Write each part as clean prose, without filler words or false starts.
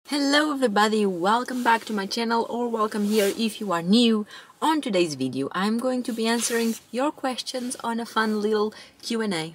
Hello everybody, welcome back to my channel or welcome here if you are new. On today's video, I'm going to be answering your questions on a fun little Q&A.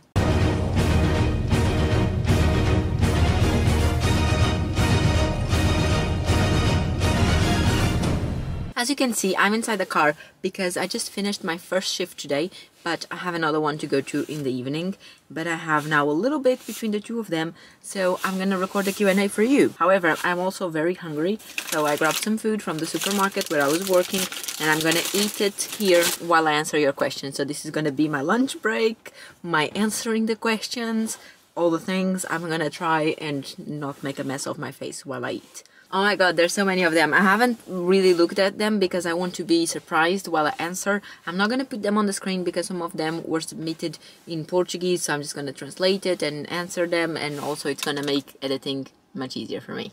As you can see, I'm inside the car because I just finished my first shift today, but I have another one to go to in the evening. But I have now a little bit between the two of them, so I'm gonna record the Q&A for you. However, I'm also very hungry, so I grabbed some food from the supermarket where I was working, and I'm gonna eat it here while I answer your questions. So this is gonna be my lunch break, my answering the questions, all the things. I'm gonna try and not make a mess of my face while I eat. Oh my god, there's so many of them. I haven't really looked at them because I want to be surprised while I answer. I'm not gonna put them on the screen because some of them were submitted in Portuguese, so I'm just gonna translate it and answer them, and also it's gonna make editing much easier for me.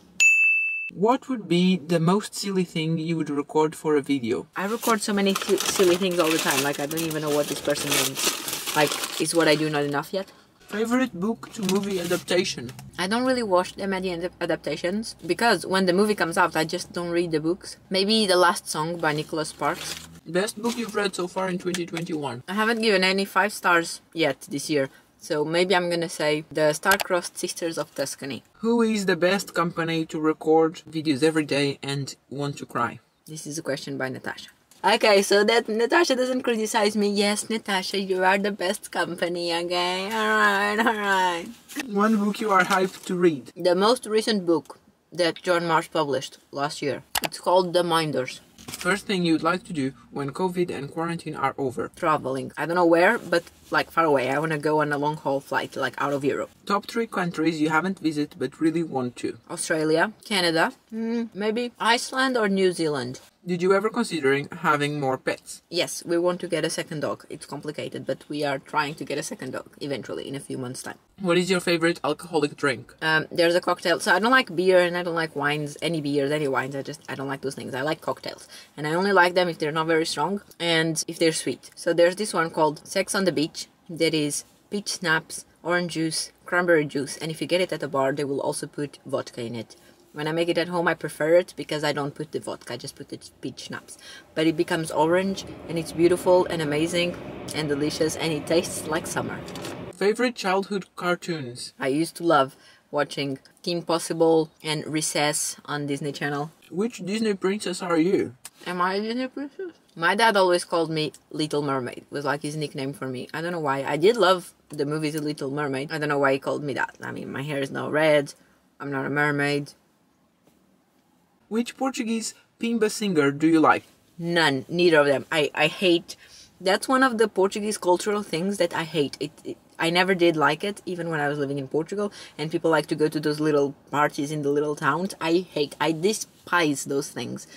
What would be the most silly thing you would record for a video? I record so many silly things all the time, like I don't even know what this person means. Like, is what I do not enough yet? Favorite book to movie adaptation? I don't really watch them at the end of adaptations because when the movie comes out I just don't read the books. Maybe The Last Song by Nicholas Sparks. Best book you've read so far in 2021? I haven't given any 5 stars yet this year, so maybe I'm gonna say The Star-Crossed Sisters of Tuscany. Who is the best company to record videos every day and want to cry? This is a question by Natasha. Okay, so that Natasha doesn't criticize me. Yes, Natasha, you are the best company, okay? Alright. One book you are hyped to read? The most recent book that John Marsh published last year. It's called The Minders. First thing you'd like to do when COVID and quarantine are over? Traveling. I don't know where, but like far away. I want to go on a long haul flight, like out of Europe. Top 3 countries you haven't visited but really want to? Australia, Canada, maybe Iceland or New Zealand. Did you ever considering having more pets? Yes, we want to get a second dog. It's complicated, but we are trying to get a second dog eventually in a few months' time. What is your favorite alcoholic drink? There's a cocktail. So I don't like beer and I don't like wines, any beers, any wines. I don't like those things. I like cocktails. And I only like them if they're not very strong and if they're sweet. So there's this one called Sex on the Beach. That is peach schnapps, orange juice, cranberry juice. And if you get it at a bar, they will also put vodka in it. When I make it at home, I prefer it because I don't put the vodka, I just put the peach schnapps. But it becomes orange and it's beautiful and amazing and delicious and it tastes like summer. Favorite childhood cartoons? I used to love watching Kim Possible and Recess on Disney Channel. Which Disney princess are you? Am I a Disney princess? My dad always called me Little Mermaid. It was like his nickname for me. I don't know why. I did love the movie The Little Mermaid. I don't know why he called me that. I mean, my hair is not red. I'm not a mermaid. Which Portuguese Pimba singer do you like? None. Neither of them. I hate... That's one of the Portuguese cultural things that I hate. I never did like it, even when I was living in Portugal, and people like to go to those little parties in the little towns. I despise those things.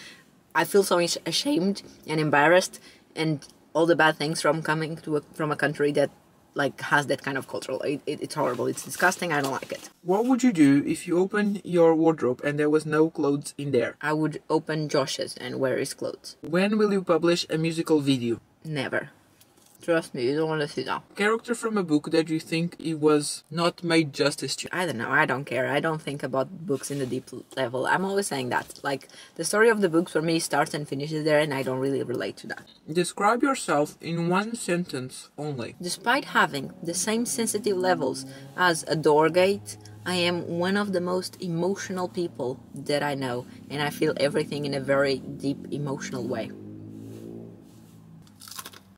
I feel so ashamed and embarrassed, and all the bad things from coming from a country that like has that kind of cultural. It's horrible. It's disgusting. I don't like it. What would you do if you opened your wardrobe and there was no clothes in there? I would open Josh's and wear his clothes. When will you publish a musical video? Never. Trust me, you don't want to see that. Character from a book that you think it was not made justice to? I don't know, I don't care. I don't think about books in the deep level. I'm always saying that. Like, the story of the book for me starts and finishes there and I don't really relate to that. Describe yourself in one sentence only. Despite having the same sensitive levels as a door gate, I am one of the most emotional people that I know. And I feel everything in a very deep emotional way.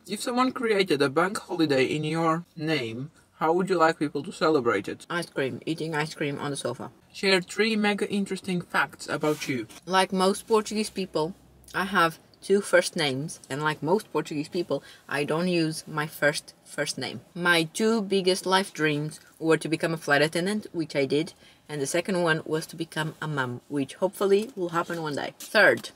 If someone created a bank holiday in your name, how would you like people to celebrate it? Ice cream. Eating ice cream on the sofa. Share 3 mega interesting facts about you. Like most Portuguese people, I have 2 first names. And like most Portuguese people, I don't use my first name. My 2 biggest life dreams were to become a flight attendant, which I did. And the second one was to become a mum, which hopefully will happen one day. Third,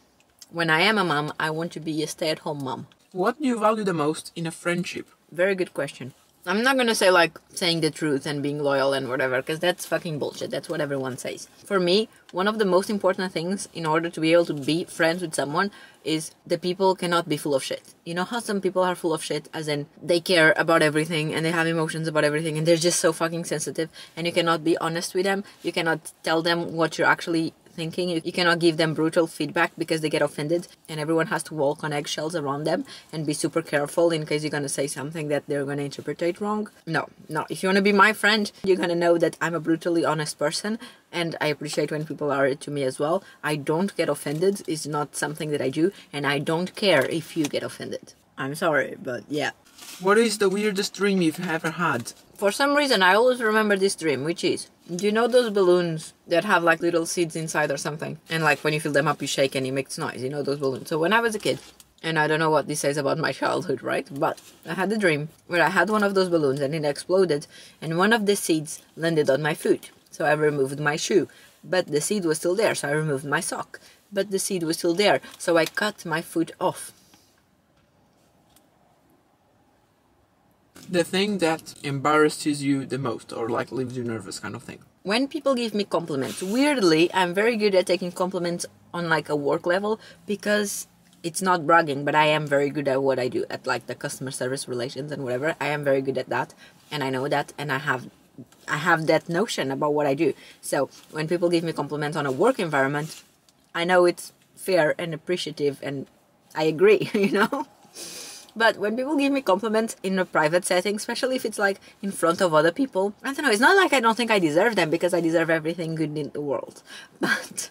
when I am a mum, I want to be a stay-at-home mum. What do you value the most in a friendship? Very good question. I'm not gonna say like saying the truth and being loyal and whatever, because that's fucking bullshit. That's what everyone says. For me, one of the most important things in order to be able to be friends with someone is the people cannot be full of shit. You know how some people are full of shit, as in they care about everything and they have emotions about everything and they're just so fucking sensitive and you cannot be honest with them. You cannot tell them what you're actually thinking. You cannot give them brutal feedback because they get offended, and everyone has to walk on eggshells around them and be super careful in case you're going to say something that they're going to interpret wrong. No. If you want to be my friend, you're going to know that I'm a brutally honest person, and I appreciate when people are to me as well. I don't get offended. It's not something that I do, and I don't care if you get offended. I'm sorry, but yeah. What is the weirdest dream you've ever had? For some reason, I always remember this dream, which is, do you know those balloons that have like little seeds inside or something? And like when you fill them up, you shake and it makes noise, you know, those balloons. So when I was a kid, and I don't know what this says about my childhood, right? But I had a dream where I had one of those balloons and it exploded, and one of the seeds landed on my foot. So I removed my shoe, but the seed was still there, so I removed my sock. But the seed was still there, so I cut my foot off. The thing that embarrasses you the most, or like leaves you nervous kind of thing. When people give me compliments, weirdly, I'm very good at taking compliments on like a work level, because it's not bragging, but I am very good at what I do, at like the customer service relations and whatever. I am very good at that, and I know that, and I have that notion about what I do. So when people give me compliments on a work environment, I know it's fair and appreciative, and I agree, you know? But when people give me compliments in a private setting, especially if it's like in front of other people, I don't know, it's not like I don't think I deserve them, because I deserve everything good in the world. But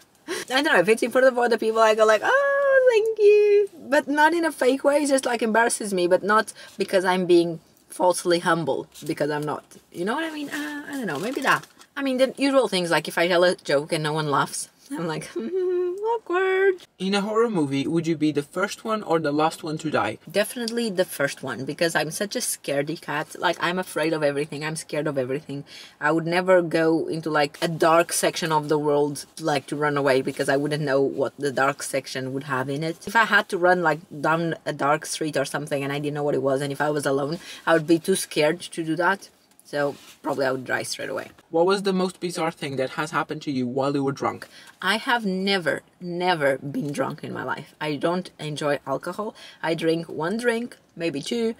I don't know, if it's in front of other people, I go like, oh, thank you. But not in a fake way, it just like embarrasses me, but not because I'm being falsely humble, because I'm not. You know what I mean? I don't know, maybe that. I mean, the usual things, like if I tell a joke and no one laughs, I'm like, awkward. In a horror movie, would you be the first one or the last one to die? Definitely the first one, because I'm such a scaredy cat. Like, I'm afraid of everything. I'm scared of everything. I would never go into like a dark section of the world like to run away, because I wouldn't know what the dark section would have in it. If I had to run like down a dark street or something and I didn't know what it was, and if I was alone, I would be too scared to do that. So probably I would die straight away. What was the most bizarre thing that has happened to you while you were drunk? I have never been drunk in my life. I don't enjoy alcohol. I drink one drink, maybe two,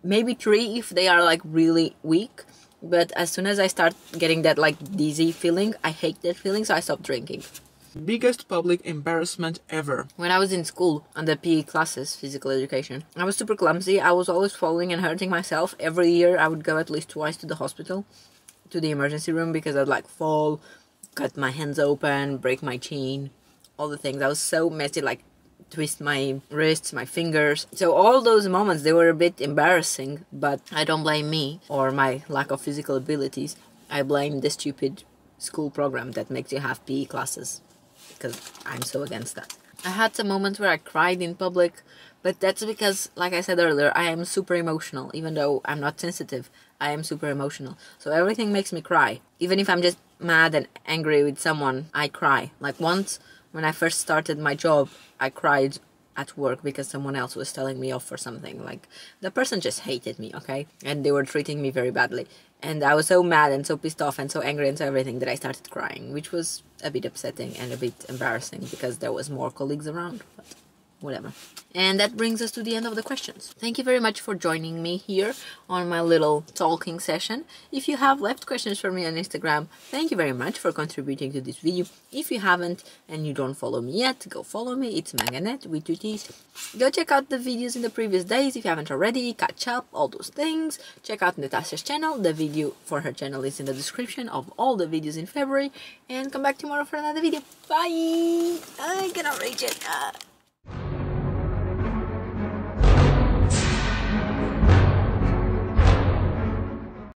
maybe three if they are like really weak. But as soon as I start getting that like dizzy feeling, I hate that feeling, so I stop drinking. Biggest public embarrassment ever? When I was in school, on the PE classes, physical education, I was super clumsy. I was always falling and hurting myself. Every year I would go at least twice to the hospital, to the emergency room, because I'd like fall, cut my hands open, break my chin, all the things. I was so messy, like twist my wrists, my fingers. So all those moments, they were a bit embarrassing, but I don't blame me or my lack of physical abilities. I blame the stupid school program that makes you have PE classes, because I'm so against that. I had some moments where I cried in public, but that's because, like I said earlier, I am super emotional. Even though I'm not sensitive, I am super emotional. So everything makes me cry. Even if I'm just mad and angry with someone, I cry. Like once, when I first started my job, I cried at work because someone else was telling me off for something. Like, the person just hated me, okay? And they were treating me very badly. And I was so mad and so pissed off and so angry and so everything that I started crying, which was a bit upsetting and a bit embarrassing because there was more colleagues around, but whatever. And that brings us to the end of the questions. Thank you very much for joining me here on my little talking session. If you have left questions for me on Instagram, thank you very much for contributing to this video. If you haven't and you don't follow me yet, go follow me. It's Manganet with 2 T's. Go check out the videos in the previous days if you haven't already. Catch up, all those things. Check out Natasha's channel. The video for her channel is in the description of all the videos in February. And come back tomorrow for another video. Bye! I cannot reach it.